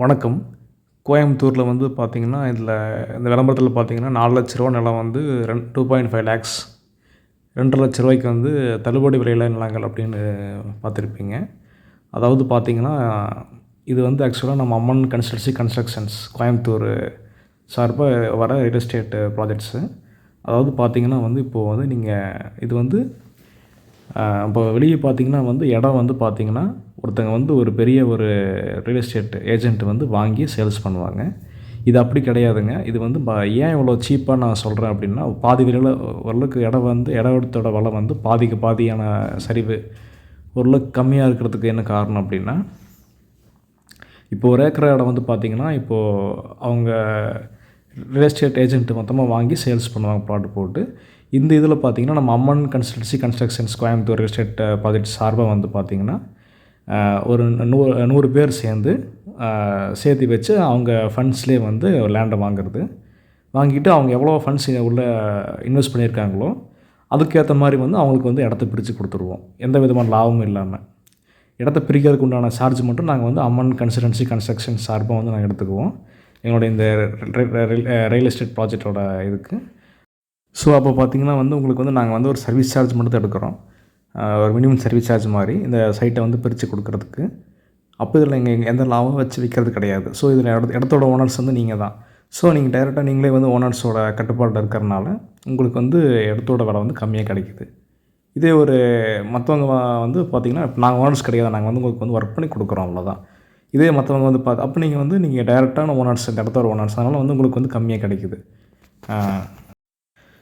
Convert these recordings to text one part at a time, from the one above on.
வணக்கம். கோயம்புத்தூரில் வந்து பார்த்தீங்கன்னா, இந்த விளம்பரத்தில பார்த்தீங்கன்னா, ரூ. 4,00,000 நிலம் வந்து 2.5 லேக்ஸ் ரூ. 2,00,000 வந்து தள்ளுபடி விலையில நிலங்கள் அப்படின்னு பார்த்துருப்பீங்க. அதாவது பார்த்தீங்கன்னா, இது வந்து ஆக்சுவலா நம்ம அம்மன் கன்ஸ்ட்ரக்ஷன்ஸ் கோயம்புத்தூர் சார்பா வர ரியல் எஸ்டேட் ப்ராஜெக்ட்ஸு. அதாவது பார்த்தீங்கன்னா வந்து, இப்போது வந்து இது வந்து இப்போ வெளியே பார்த்தீங்கன்னா வந்து இடம் வந்து பார்த்தீங்கன்னா, ஒருத்தங்க வந்து ஒரு பெரிய ரியல் எஸ்டேட் ஏஜென்ட் வந்து வாங்கி சேல்ஸ் பண்ணுவாங்க. இது அப்படி கிடையாதுங்க. இது வந்து ஏன் இவ்வளோ சீப்பாக நான் சொல்கிறேன் அப்படின்னா, பாதி விலையில ஓரளவுக்கு இடத்தோட விலை வந்து பாதிக்கு பாதியான சரிவு ஓரளவுக்கு கம்மியாக இருக்கிறதுக்கு என்ன காரணம் அப்படின்னா, இப்போ ஒரு ஏக்கர் இடம் வந்து பார்த்தீங்கன்னா, இப்போது அவங்க ரியல் எஸ்டேட் ஏஜென்ட் மொத்தமாக வாங்கி சேல்ஸ் பண்ணுவாங்க ப்ளாட் போட்டு. இந்த இதில் பார்த்தீங்கன்னா, நம்ம Amman constructions Coimbatore real estate project சார்பாக வந்து பார்த்தீங்கன்னா, ஒரு 100 பேர் சேர்த்து வச்சு அவங்க ஃபண்ட்ஸ்லேயே வந்து லேண்டை வாங்கிட்டு அவங்க எவ்வளோ ஃபண்ட்ஸ் உள்ள இன்வெஸ்ட் பண்ணியிருக்காங்களோ, அதுக்கேற்ற மாதிரி வந்து அவங்களுக்கு வந்து இடத்த பிரித்து கொடுத்துருவோம். எந்த விதமான லாபமும் இல்லாமல். இடத்த பிரிக்கிறதுக்கு உண்டான சார்ஜ் மட்டும் நாங்கள் வந்து அம்மன் கன்ஸ்ட்ரக்ஷன் சார்பாக வந்து நாங்கள் எடுத்துக்குவோம். எங்களுடைய இந்த ரியல் எஸ்டேட் ப்ராஜெக்டோட இதுக்கு. ஸோ அப்போ பார்த்தீங்கன்னா வந்து உங்களுக்கு வந்து நாங்கள் வந்து ஒரு சர்வீஸ் சார்ஜ் மட்டும் தான் எடுக்கிறோம். ஒரு மினிமம் சர்வீஸ் சார்ஜ் மாதிரி இந்த சைட்டை வந்து பிரித்து கொடுக்குறதுக்கு. அப்போ இதில் எந்த லாபமும் வச்சு விற்கிறது கிடையாது. ஸோ இதில் இடத்தோட ஓனர்ஸ் வந்து நீங்கள் தான். ஸோ நீங்கள் டைரெக்டாக நீங்களே வந்து ஓனர்ஸோட கட்டுப்பாட்டில் இருக்கிறனால உங்களுக்கு வந்து இடத்தோட விலை வந்து கம்மியாக கிடைக்குது. இதே மற்றவங்க வந்து பார்த்திங்கன்னா, நாங்கள் ஓனர்ஸ் கிடையாது. நாங்கள் வந்து உங்களுக்கு வந்து ஒர்க் பண்ணி கொடுக்குறோம், அவ்வளோதான். இதே மற்றவங்க வந்து அப்போ நீங்கள் டைரெக்டான ஓனர்ஸ், இந்த இடத்தோட ஓனர்ஸ், அதனால் வந்து உங்களுக்கு வந்து கம்மியாக கிடைக்குது.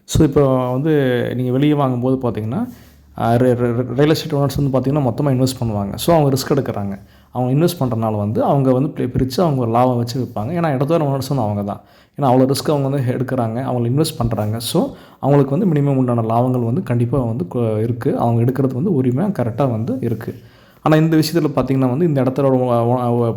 ஸோ இப்போ வந்து நீங்கள் வெளியே வாங்கும்போது பார்த்தீங்கன்னா, ரியல் எஸ்டேட் ஓனர்ஸ் வந்து பார்த்திங்கன்னா மொத்தமாக இன்வெஸ்ட் பண்ணுவாங்க. ஸோ அவங்க ரிஸ்க் எடுக்கிறாங்க. அவங்க இன்வெஸ்ட் பண்ணுறனால வந்து அவங்க வந்து பிரித்து அவங்க ஒரு லாபம் வச்சு விற்பாங்க. ஏன்னா இடத்தோட ஓனர்ஸ் வந்து அவங்க தான். ஏன்னா அவ்வளோ ரிஸ்க் அவங்க வந்து எடுக்கிறாங்க, அவங்க இன்வெஸ்ட் பண்ணுறாங்க. ஸோ அவங்களுக்கு வந்து மினிமம் உண்டான லாபங்கள் வந்து கண்டிப்பாக வந்து இருக்குது. அவங்க எடுக்கிறது வந்து உரிமை கரெக்டாக வந்து இருக்குது. ஆனால் இந்த விஷயத்தில் பார்த்திங்கன்னா வந்து இந்த இடத்தோட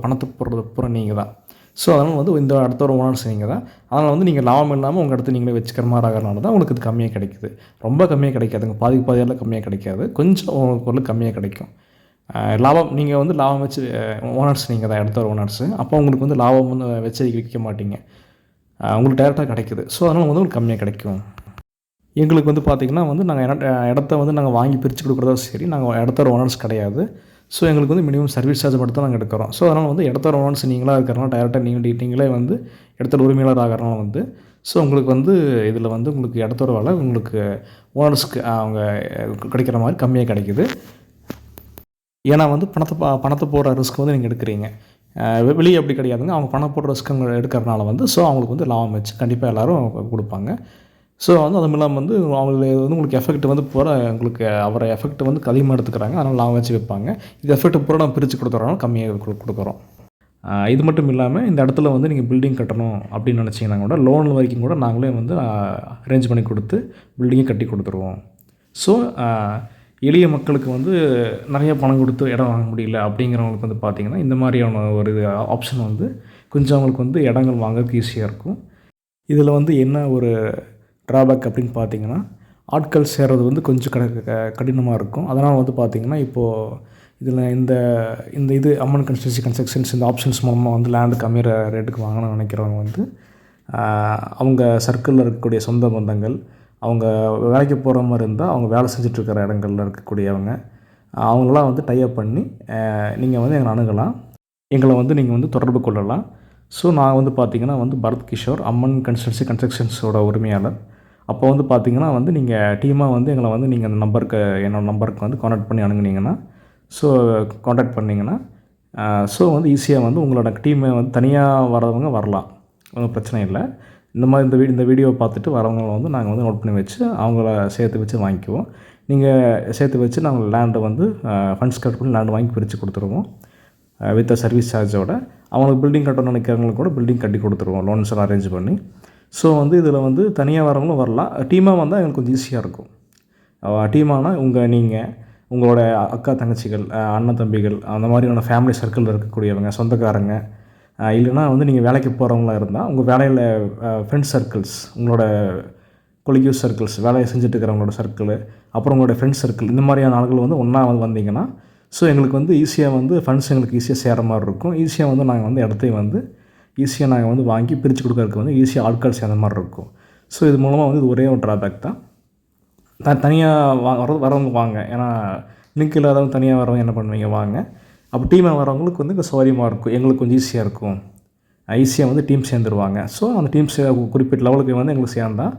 பணத்தை போடுறது பூரா நீங்கள் தான். ஸோ அதனால் வந்து இந்த இடத்தோட ஓனர்ஸ் நீங்கள் தான். அதனால் வந்து நீங்கள் லாபம் இல்லாமல் உங்கள் இடத்த நீங்களே வச்சுக்கிற மாதிரி ஆகிறனால தான் உங்களுக்கு இது கம்மியாக கிடைக்குது. ரொம்ப கம்மியாக கிடைக்காதுங்க. பாதியெல்லாம் கம்மியாக கிடைக்காது. கொஞ்சம் உங்களுக்கு கம்மியாக கிடைக்கும். லாபம் நீங்கள் வந்து லாபம் வச்சு ஓனர்ஸ் நீங்கள் தான், இடத்தோட ஓனர்ஸு. அப்போ உங்களுக்கு வந்து லாபம் வந்து வச்சு விற்க மாட்டீங்க. உங்களுக்கு டேரெக்டாக கிடைக்குது. ஸோ அதனால் வந்து உங்களுக்கு கம்மியாக கிடைக்கும். எங்களுக்கு வந்து பார்த்திங்கன்னா வந்து நாங்கள் இடத்த வந்து நாங்கள் வாங்கி பிரித்து கொடுக்குறதா சரி, நாங்கள் இடத்தோட ஓனர்ஸ் கிடையாது. ஸோ எங்களுக்கு வந்து மினிமம் சர்வீஸ் சார்ஜ் மட்டும் தான் நாங்கள் எடுக்கிறோம். ஸோ அதனால் வந்து இடத்தோட ஓனர்ஸ் நீங்களாக இருக்கிறனால டைரெக்டாக நீங்களே வந்து இடத்தோட உரிமையாளர் ஆகிறனால வந்து ஸோ உங்களுக்கு வந்து இதில் வந்து உங்களுக்கு இடத்தோட விலை உங்களுக்கு ஓனர்ஸ்க்கு அவங்க கிடைக்கிற மாதிரி கம்மியாக கிடைக்குது. ஏன்னா வந்து பணத்தை போடுற ரிஸ்க் வந்து நீங்கள் எடுக்கிறீங்க. வெளியே அப்படி கிடையாதுங்க. அவங்க பணம் போடுற ரிஸ்க் எடுக்கிறனால வந்து ஸோ அவங்களுக்கு வந்து லாபம் வச்சு கண்டிப்பாக எல்லோரும் கொடுப்பாங்க. ஸோ வந்து அதுவும் இல்லாமல் வந்து அவங்களுக்கு வந்து உங்களுக்கு எஃபெக்ட் வந்து உங்களுக்கு அவரை எஃபெக்ட் வந்து அதிகமாக எடுத்துக்கிறாங்க. அதனால் லாபம் வச்சு விற்பாங்க. இது எஃபெக்ட் பூரா நம்ம பிரித்து கொடுத்துறோம், கம்மியாக கொடுக்குறோம். இது மட்டும் இல்லாமல் இந்த இடத்துல வந்து நீங்கள் பில்டிங் கட்டணும் அப்படின்னு நினச்சிங்கன்னா கூட லோன் வரைக்கும் கூட நாங்களே வந்து அரேஞ்ச் பண்ணி கொடுத்து பில்டிங்கை கட்டி கொடுத்துருவோம். ஸோ எளிய மக்களுக்கு வந்து நிறைய பணம் கொடுத்து இடம் வாங்க முடியல அப்படிங்கிறவங்களுக்கு வந்து பார்த்திங்கன்னா, இந்த மாதிரியான ஒரு ஆப்ஷன் வந்து கொஞ்சம் அவங்களுக்கு வந்து இடங்கள் வாங்குறதுக்கு ஈஸியாக இருக்கும். இதில் வந்து என்ன ஒரு ட்ராபேக் அப்படின்னு பார்த்தீங்கன்னா, ஆட்கள் சேர்றது வந்து கொஞ்சம் கடினமாக இருக்கும். அதனால் வந்து பார்த்திங்கன்னா, இப்போது இதில் இந்த இது அம்மன் கன்ஸ்ட்ரக்ஷன்ஸ் இந்த ஆப்ஷன்ஸ் மூலமாக வந்து லேண்டு கம்மியான ரேட்டுக்கு வாங்கணும்னு நினைக்கிறவங்க வந்து அவங்க சர்க்கிளில் இருக்கக்கூடிய சொந்த பந்தங்கள், அவங்க வேலைக்கு போகிற மாதிரி இருந்தால் அவங்க வேலை செஞ்சிட்ருக்கிற இடங்களில் இருக்கக்கூடியவங்க, அவங்களாம் வந்து டைப் பண்ணி நீங்கள் வந்து எங்களை அணுகலாம். எங்களை வந்து நீங்கள் வந்து தொடர்பு கொள்ளலாம். ஸோ நான் வந்து பார்த்திங்கன்னா வந்து பரத் கிஷோர், அம்மன் கன்ஸ்ட்ரக்ஷன்ஸோட உரிமையாளர். அப்போ வந்து பார்த்திங்கன்னா வந்து நீங்கள் டீமாக வந்து எங்களை வந்து நீங்கள் அந்த என்னோடய நம்பருக்கு வந்து கான்டாக்ட் பண்ணி அணுகுனீங்கன்னா, ஸோ கான்டாக்ட் பண்ணிங்கன்னா ஸோ வந்து ஈஸியாக வந்து உங்களோட டீமை வந்து தனியாக வரவங்க வரலாம், ஒன்றும் பிரச்சனை இல்லை. இந்த மாதிரி இந்த வீடியோவை பார்த்துட்டு வரவங்களை வந்து நாங்கள் வந்து நோட் பண்ணி வச்சு அவங்கள சேர்த்து வச்சு வாங்கிக்குவோம். நீங்கள் சேர்த்து வச்சு நாங்கள் லேண்டை வந்து ஃபண்ட்ஸ் கலெக்ட் பண்ணி லேண்டு வாங்கி பிரித்து கொடுத்துருவோம் வித் சர்வீஸ் சார்ஜோட. அவங்களுக்கு பில்டிங் கட்டணும்னு நினைக்கிறவங்களுக்கு கூட பில்டிங் கட்டி கொடுத்துருவோம் லோன்ஸ் எல்லாம் அரேஞ்ச் பண்ணி. ஸோ வந்து இதில் வந்து தனியாக வரவங்களும் வரலாம். டீமாக வந்தால் எங்களுக்கு கொஞ்சம் ஈஸியாக இருக்கும். டீமானால் நீங்கள் உங்களோட அக்கா தங்கச்சிகள், அண்ணன் தம்பிகள், அந்த மாதிரியான ஃபேமிலி சர்க்கிளில் இருக்கக்கூடியவங்க, சொந்தக்காரங்க, இல்லைனா வந்து நீங்கள் வேலைக்கு போகிறவங்களா இருந்தால் உங்கள் வேலையில் ஃப்ரெண்ட்ஸ் சர்க்கிள்ஸ், உங்களோட கொலிக்யூஸ் சர்க்கிள்ஸ், வேலையை செஞ்சுட்டு இருக்கிறவங்களோட சர்க்கிள், அப்புறம் உங்களோட ஃப்ரெண்ட்ஸ் சர்க்கிள், இந்த மாதிரியான ஆட்கள் வந்து ஒன்றா வந்து வந்தீங்கன்னா ஸோ எங்களுக்கு வந்து ஈஸியாக வந்து ஃபண்ட்ஸ் எங்களுக்கு ஈஸியாக சேர மாதிரி இருக்கும். ஈஸியாக வந்து நாங்கள் வந்து இடத்தையும் வந்து ஈஸியாக நாங்கள் வந்து வாங்கி பிரித்து கொடுக்கறதுக்கு வந்து ஈஸியாக ஆட்கள் சேர்ந்த மாதிரி இருக்கும். ஸோ இது மூலமாக வந்து இது ஒரே ஒரு ட்ராபேக் தான். தனியாக வரவங்க வாங்க. ஏன்னா லிங்க் இல்லாதவங்க தனியாக வரவங்க என்ன பண்ணுவீங்க, வாங்க. அப்போ டீமாக வரவங்களுக்கு வந்து கொஞ்சம் சௌகரியமாக இருக்கும், எங்களுக்கு கொஞ்சம் ஈஸியாக இருக்கும். ஈஸியாக வந்து டீம் சேர்ந்துருவாங்க. ஸோ அந்த டீம்ஸ் குறிப்பிட்ட லெவலுக்கு வந்து எங்களுக்கு சேர்ந்தால்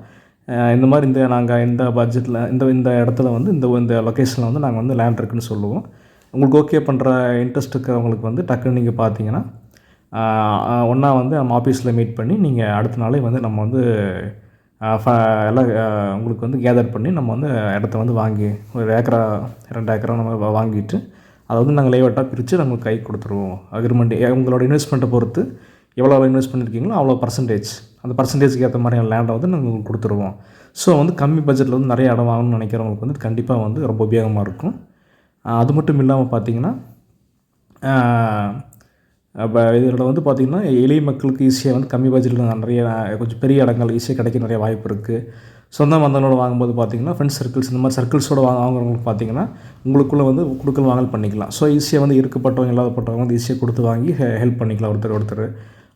இந்த மாதிரி நாங்கள் இந்த பட்ஜெட்டில் இந்த இடத்துல வந்து இந்த லொக்கேஷனில் வந்து நாங்கள் வந்து லேண்ட் இருக்குதுன்னு சொல்லுவோம். உங்களுக்கு ஓகே பண்ணுற இன்ட்ரெஸ்ட் இருக்கிறவங்களுக்கு வந்து டக்குன்னு நீங்கள் பார்த்தீங்கன்னா ஒன்றா வந்து நம்ம ஆஃபீஸில் மீட் பண்ணி நீங்கள் அடுத்த நாளே வந்து நம்ம வந்து எல்லாம் உங்களுக்கு வந்து கேதர் பண்ணி நம்ம வந்து இடத்த வந்து வாங்கி 1 ஏக்கரா 2 ஏக்கரா நம்ம வாங்கிட்டு அதை வந்து நாங்கள் லேஅவுட்டாக பிரித்து நம்ம கை கொடுத்துருவோம். அக்ரிமெண்ட் உங்களோட இன்வெஸ்ட்மெண்ட்டை பொறுத்து எவ்வளோ இன்வெஸ்ட் பண்ணியிருக்கீங்களோ அவ்வளோ பர்சன்டேஜ், அந்த பர்சன்டேஜுக்கு ஏற்ற மாதிரியான லேண்டை வந்து நாங்கள் உங்களுக்கு கொடுத்துருவோம். ஸோ வந்து கம்மி பட்ஜெட்டில் வந்து நிறைய இடம் வாங்கணும்னு நினைக்கிறவங்களுக்கு வந்து கண்டிப்பாக வந்து ரொம்ப உபயோகமாக இருக்கும். அது மட்டும் இல்லாமல் பார்த்திங்கன்னா இப்போ இதில் வந்து பார்த்திங்கன்னா எளிய மக்களுக்கு ஈஸியாக வந்து கம்மி பட்ஜெட்டில் நிறைய கொஞ்சம் பெரிய இடங்கள் ஈஸியாக கிடைக்க நிறைய வாய்ப்பு இருக்குது. சொந்த பந்தங்களோட வாங்கும்போது பார்த்திங்கன்னா ஃப்ரெண்ட்ஸ் சர்க்கிள்ஸ் இந்த மாதிரி சர்க்கிள்ஸோடு வாங்குறவங்களுக்கு பார்த்திங்கன்னா உங்களுக்குள்ளே வந்து கொடுக்கல் வாங்கல் பண்ணிக்கலாம். ஸோ ஈஸியாக வந்து இருக்கப்பட்டவங்க இல்லாதப்பட்டவங்க வந்து ஈஸியாக கொடுத்து வாங்கி ஹெல்ப் பண்ணிக்கலாம் ஒருத்தர்.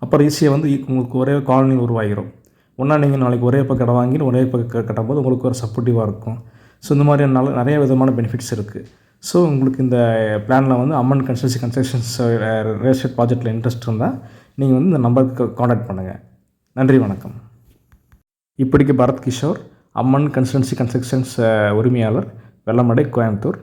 அப்புறம் ஈஸியாக வந்து உங்களுக்கு ஒரே காலனி உருவாகிடும். ஒன்றா நீங்கள் நாளைக்கு ஒரே பக்கம் இடம் வாங்கி ஒரே பக்கம் கட்டும்போது உங்களுக்கு ஒரு சப்போர்ட்டிவாக இருக்கும். ஸோ இந்த மாதிரியான நிறைய விதமான பெனிஃபிட்ஸ் இருக்குது. ஸோ உங்களுக்கு இந்த பிளானில் வந்து அம்மன் கன்ஸ்ட்ரக்ஷன்ஸ் ரியல் எஸ்டேட் ப்ராஜெக்ட்டில் இன்ட்ரெஸ்ட் இருந்தால் நீங்கள் வந்து இந்த நம்பருக்கு காண்டாக்ட் பண்ணுங்கள். நன்றி, வணக்கம். இப்படிக்கு பரத் கிஷோர், அம்மன் கன்ஸ்ட்ரக்ஷன்ஸ் உரிமையாளர், வெள்ளமடை, கோயம்புத்தூர்.